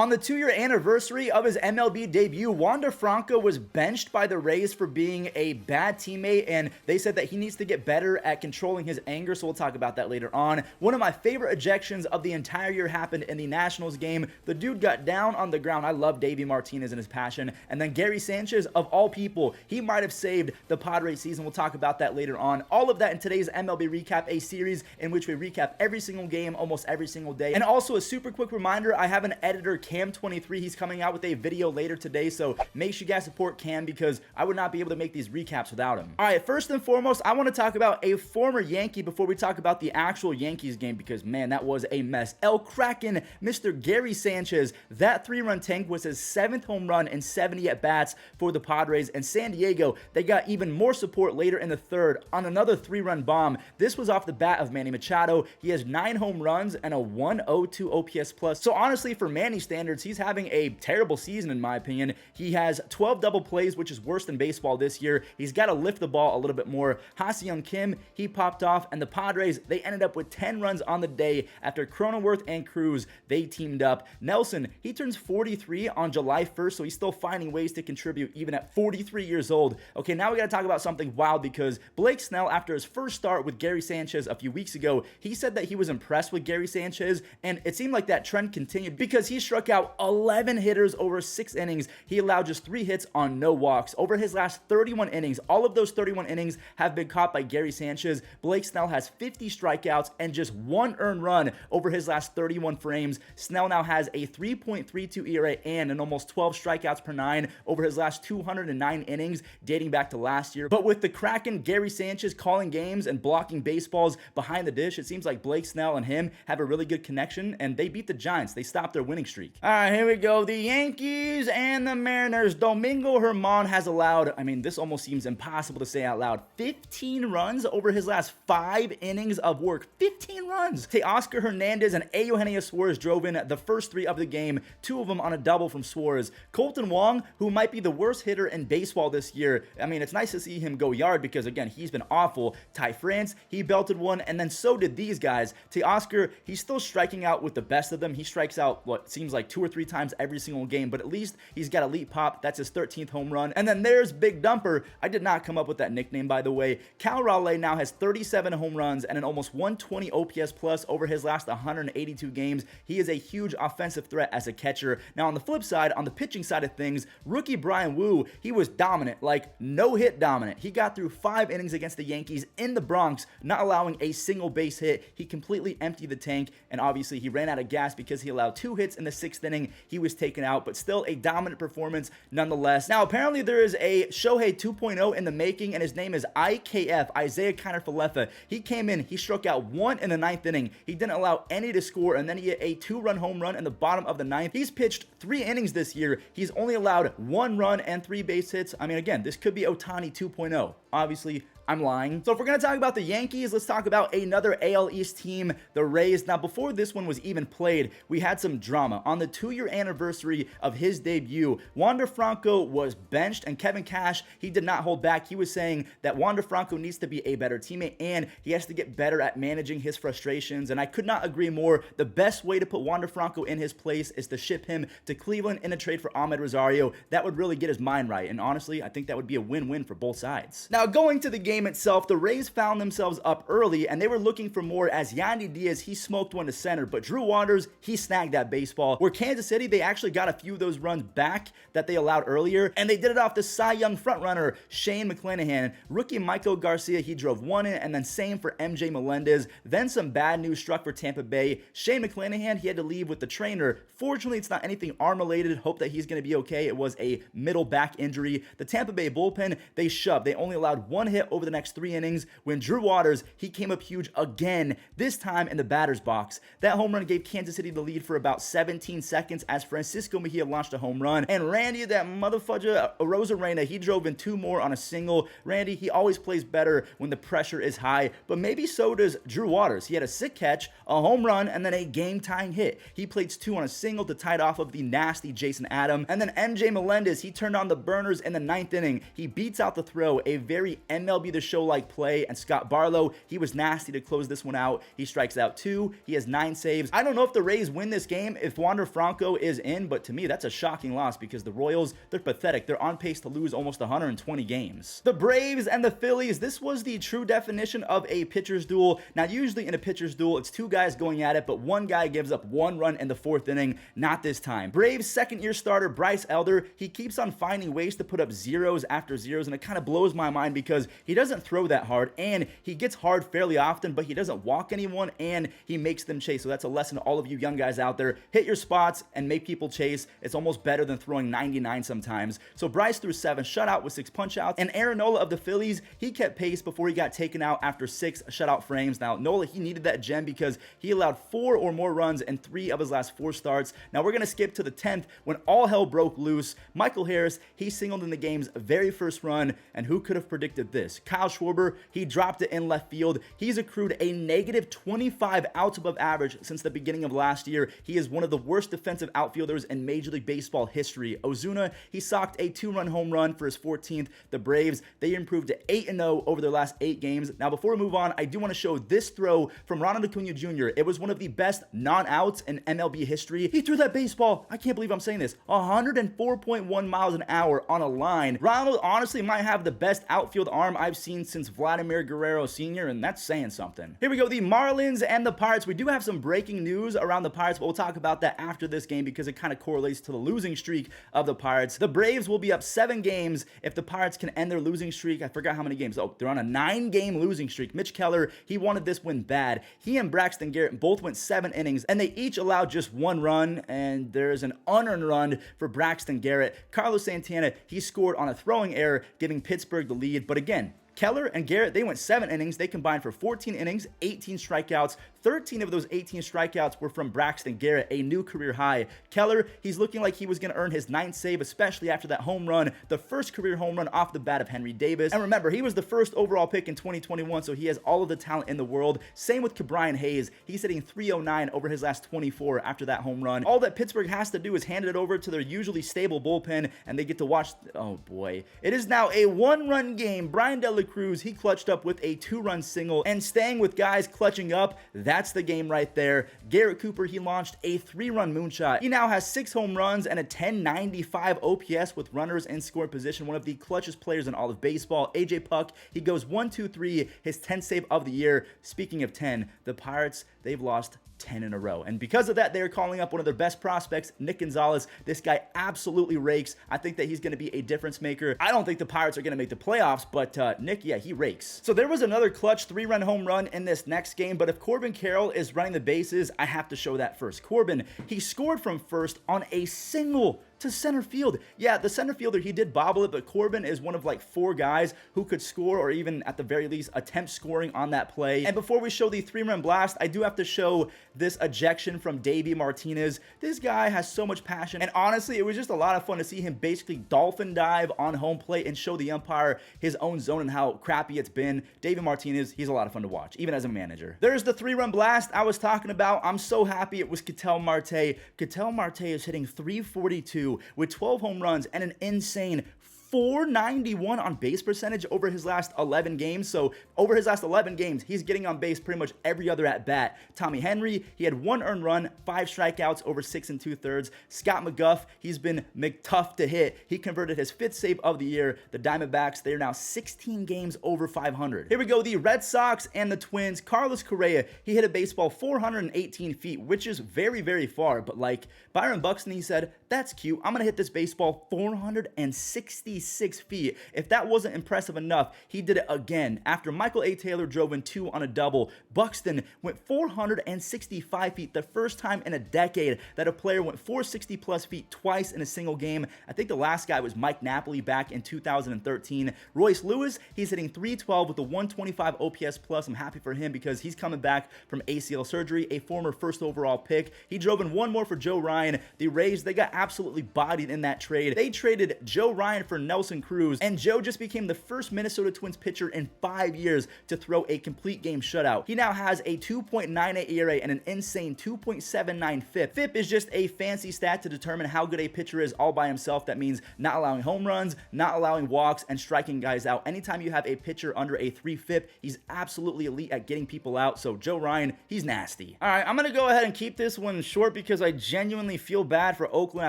On the 2-year anniversary of his MLB debut, Wander Franco was benched by the Rays for being a bad teammate, and they said that he needs to get better at controlling his anger, so we'll talk about that later on. One of my favorite ejections of the entire year happened in the Nationals game. The dude got down on the ground. I love Davey Martinez and his passion. And then Gary Sanchez, of all people, he might have saved the Padres season. We'll talk about that later on. All of that in today's MLB Recap, a series in which we recap every single game almost every single day. And also a super quick reminder, I have an editor, Cam23. He's coming out with a video later today, so make sure you guys support Cam because I would not be able to make these recaps without him. All right, first and foremost, I want to talk about a former Yankee before we talk about the actual Yankees game because, man, that was a mess. El Kraken, Mr. Gary Sanchez, that 3-run tank was his 7th home run and 70 at-bats for the Padres, and San Diego, they got even more support later in the 3rd on another 3-run bomb. This was off the bat of Manny Machado. He has 9 home runs and a 102 OPS plus. So honestly, for Manny standards, he's having a terrible season in my opinion. He has 12 double plays, which is worse than baseball this year. He's got to lift the ball a little bit more. Ha-Seong Kim, he popped off, and the Padres, they ended up with 10 runs on the day after Cronenworth and Cruz, they teamed up. Nelson, he turns 43 on July 1st, so he's still finding ways to contribute even at 43 years old. Okay, now we got to talk about something wild because Blake Snell, after his first start with Gary Sanchez a few weeks ago, he said that he was impressed with Gary Sanchez, and it seemed like that trend continued because he struck out 11 hitters over 6 innings. He allowed just 3 hits on no walks. Over his last 31 innings, all of those 31 innings have been caught by Gary Sanchez. Blake Snell has 50 strikeouts and just 1 earned run over his last 31 frames. Snell now has a 3.32 ERA and an almost 12 strikeouts per 9 over his last 209 innings dating back to last year. But with the Kraken, Gary Sanchez calling games and blocking baseballs behind the dish, it seems like Blake Snell and him have a really good connection, and they beat the Giants. They stopped their winning streak. All right, here we go. The Yankees and the Mariners. Domingo Germán has allowed, I mean, this almost seems impossible to say out loud, 15 runs over his last 5 innings of work. 15 runs. Teoscar Hernandez and Eugenio Suarez drove in the first 3 of the game, 2 of them on a double from Suarez. Colton Wong, who might be the worst hitter in baseball this year, I mean, it's nice to see him go yard because, again, he's been awful. Ty France, he belted one, and then so did these guys. Teoscar, he's still striking out with the best of them. He strikes out what seems like 2 or 3 times every single game, but at least he's got elite pop. That's his 13th home run. And then there's Big Dumper. I did not come up with that nickname, by the way. Cal Raleigh now has 37 home runs and an almost 120 OPS plus over his last 182 games. He is a huge offensive threat as a catcher. Now, on the flip side, on the pitching side of things, rookie Brian Wu, he was dominant, like no-hit dominant. He got through 5 innings against the Yankees in the Bronx, not allowing a single base hit. He completely emptied the tank, and obviously he ran out of gas because he allowed 2 hits in the 6th inning. He was taken out, but still a dominant performance nonetheless. Now, apparently there is a Shohei 2.0 in the making, and his name is IKF, Isaiah Kiner-Falefa. He came in, he struck out 1 in the 9th inning. He didn't allow any to score, and then he hit a 2-run home run in the bottom of the 9th. He's pitched 3 innings this year. He's only allowed 1 run and 3 base hits. I mean, again, this could be Ohtani 2.0. Obviously, I'm lying. So if we're going to talk about the Yankees, let's talk about another AL East team, the Rays. Now, before this one was even played, we had some drama. On the 2-year anniversary of his debut, Wander Franco was benched, and Kevin Cash, he did not hold back. He was saying that Wander Franco needs to be a better teammate, and he has to get better at managing his frustrations, and I could not agree more. The best way to put Wander Franco in his place is to ship him to Cleveland in a trade for Ahmed Rosario. That would really get his mind right, and honestly, I think that would be a win-win for both sides. Now, going to the game itself, the Rays found themselves up early, and they were looking for more as Yandy Diaz, he smoked one to center, but Drew Waters, he snagged that baseball. Where Kansas City, they actually got a few of those runs back that they allowed earlier, and they did it off the Cy Young frontrunner, Shane McClanahan. Rookie Michael Garcia, he drove 1 in, and then same for MJ Melendez. Then some bad news struck for Tampa Bay. Shane McClanahan, he had to leave with the trainer. Fortunately, it's not anything arm-related. Hope that he's going to be okay. It was a middle back injury. The Tampa Bay bullpen, they shoved. They only allowed 1 hit over the next 3 innings when Drew Waters, he came up huge again, this time in the batter's box. That home run gave Kansas City the lead for about 17 seconds as Francisco Mejia launched a home run. And Randy, that motherfudger, Rosarena, he drove in 2 more on a single. Randy, he always plays better when the pressure is high, but maybe so does Drew Waters. He had a sick catch, a home run, and then a game-tying hit. He plates 2 on a single to tie it off of the nasty Jason Adam. And then MJ Melendez, he turned on the burners in the 9th inning. He beats out the throw, a very MLB MLB The Show-like play, and Scott Barlow, he was nasty to close this one out. He strikes out 2. He has 9 saves. I don't know if the Rays win this game if Wander Franco is in, but to me, that's a shocking loss because the Royals, they're pathetic. They're on pace to lose almost 120 games. The Braves and the Phillies, this was the true definition of a pitcher's duel. Now, usually in a pitcher's duel, it's 2 guys going at it, but one guy gives up 1 run in the 4th inning. Not this time. Braves second-year starter Bryce Elder, he keeps on finding ways to put up zeros after zeros, and it kind of blows my mind because he doesn't throw that hard, and he gets hard fairly often, but he doesn't walk anyone, and he makes them chase. So that's a lesson to all of you young guys out there. Hit your spots and make people chase. It's almost better than throwing 99 sometimes. So Bryce threw 7 shutout with 6 punch-outs, and Aaron Nola of the Phillies, he kept pace before he got taken out after 6 shutout frames. Now, Nola, he needed that gem because he allowed 4 or more runs in 3 of his last 4 starts. Now, we're going to skip to the 10th when all hell broke loose. Michael Harris, he singled in the game's very first run, and who could have predicted this? Kyle Schwarber, he dropped it in left field. He's accrued a negative 25 outs above average since the beginning of last year. He is one of the worst defensive outfielders in Major League Baseball history. Ozuna, he socked a 2-run home run for his 14th. The Braves, they improved to 8-0 over their last 8 games. Now, before we move on, I do want to show this throw from Ronald Acuña Jr. It was one of the best non-outs in MLB history. He threw that baseball, I can't believe I'm saying this, 104.1 miles an hour on a line. Ronald honestly might have the best outfield arm I've seen since Vladimir Guerrero Sr., and that's saying something. Here we go, the Marlins and the Pirates. We do have some breaking news around the Pirates, but we'll talk about that after this game because it kind of correlates to the losing streak of the Pirates. The Braves will be up 7 games if the Pirates can end their losing streak. I forgot how many games. Oh, they're on a 9-game losing streak. Mitch Keller, he wanted this win bad. He and Braxton Garrett both went 7 innings, and they each allowed just 1 run, and there's an unearned run for Braxton Garrett. Carlos Santana, he scored on a throwing error, giving Pittsburgh the lead, but again, Keller and Garrett, they went 7 innings. They combined for 14 innings, 18 strikeouts. 13 of those 18 strikeouts were from Braxton Garrett, a new career high. Keller, he's looking like he was going to earn his 9th save, especially after that home run, the first career home run off the bat of Henry Davis. And remember, he was the first overall pick in 2021, so he has all of the talent in the world. Same with Ke'Bryan Hayes. He's hitting .309 over his last 24 after that home run. All that Pittsburgh has to do is hand it over to their usually stable bullpen, and they get to watch. Oh boy. It is now a 1-run game. Brian De La Cruz, he clutched up with a 2-run single, and staying with guys clutching up, that's the game right there. Garrett Cooper, he launched a 3-run moonshot. He now has 6 home runs and a 1095 OPS with runners in scoring position, one of the clutchest players in all of baseball. AJ Puck, he goes 1-2-3, his 10th save of the year. Speaking of 10, the Pirates, they've lost 10 in a row. And because of that, they're calling up one of their best prospects, Nick Gonzalez. This guy absolutely rakes. I think that he's going to be a difference maker. I don't think the Pirates are going to make the playoffs, but Nick, yeah, he rakes. So there was another clutch 3-run home run in this next game, but if Corbin Carroll is running the bases, I have to show that first. Corbin, he scored from first on a single to center field. Yeah, the center fielder, he did bobble it, but Corbin is one of like 4 guys who could score or even at the very least attempt scoring on that play. And before we show the 3-run blast, I do have to show this ejection from Davey Martinez. This guy has so much passion, and honestly, it was just a lot of fun to see him basically dolphin dive on home plate and show the umpire his own zone and how crappy it's been. Davey Martinez, he's a lot of fun to watch, even as a manager. There's the 3-run blast I was talking about. I'm so happy it was Ketel Marte. Ketel Marte is hitting .342 with 12 home runs and an insane .491 on base percentage over his last 11 games. So over his last 11 games, he's getting on base pretty much every other at bat. Tommy Henry, he had 1 earned run, 5 strikeouts over 6 2/3. Scott McGuff, he's been McTough to hit. He converted his 5th save of the year. The Diamondbacks, they're now 16 games over 500. Here we go, the Red Sox and the Twins. Carlos Correa, he hit a baseball 418 feet, which is very, very far. But like Byron Buxton, he said, that's cute. I'm going to hit this baseball 466 feet. If that wasn't impressive enough, he did it again. After Michael A. Taylor drove in 2 on a double, Buxton went 465 feet, the first time in a decade that a player went 460 plus feet twice in a single game. I think the last guy was Mike Napoli back in 2013. Royce Lewis, he's hitting .312 with a 125 OPS plus. I'm happy for him because he's coming back from ACL surgery, a former first overall pick. He drove in 1 more for Joe Ryan. The Rays, they got absolutely bodied in that trade. They traded Joe Ryan for Nelson Cruz, and Joe just became the first Minnesota Twins pitcher in 5 years to throw a complete game shutout. He now has a 2.98 ERA and an insane 2.79 FIP. FIP is just a fancy stat to determine how good a pitcher is all by himself. That means not allowing home runs, not allowing walks, and striking guys out. Anytime you have a pitcher under a 3 FIP, he's absolutely elite at getting people out. So Joe Ryan, he's nasty. All right, I'm going to go ahead and keep this one short because I genuinely feel bad for Oakland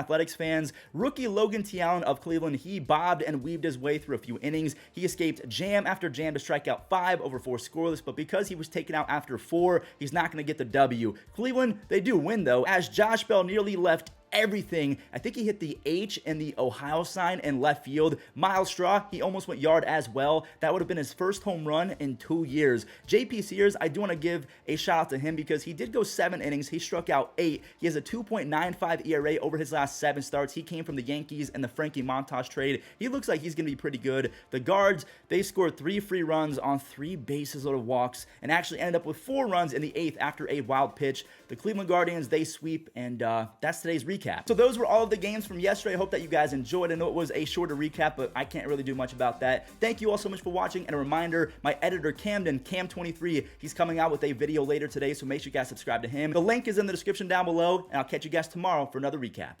Athletics fans. Rookie Logan Tiallen of Cleveland, he bobbed and weaved his way through a few innings. He escaped jam after jam to strike out 5 over 4 scoreless, but because he was taken out after 4, he's not going to get the W. Cleveland, they do win though, as Josh Bell nearly left everything. I think he hit the H in the Ohio sign in left field. Miles Straw, he almost went yard as well. That would have been his first home run in 2 years. JP Sears, I do want to give a shout out to him because he did go 7 innings. He struck out 8. He has a 2.95 ERA over his last 7 starts. He came from the Yankees and the Frankie Montas trade. He looks like he's going to be pretty good. The guards, they scored 3 free runs on 3 bases loaded walks and actually ended up with 4 runs in the 8th after a wild pitch. The Cleveland Guardians, they sweep, and that's today's recap. So those were all of the games from yesterday. I hope that you guys enjoyed. I know it was a shorter recap, but I can't really do much about that. Thank you all so much for watching, and a reminder, my editor Camden, Cam23, he's coming out with a video later today, so make sure you guys subscribe to him. The link is in the description down below, and I'll catch you guys tomorrow for another recap.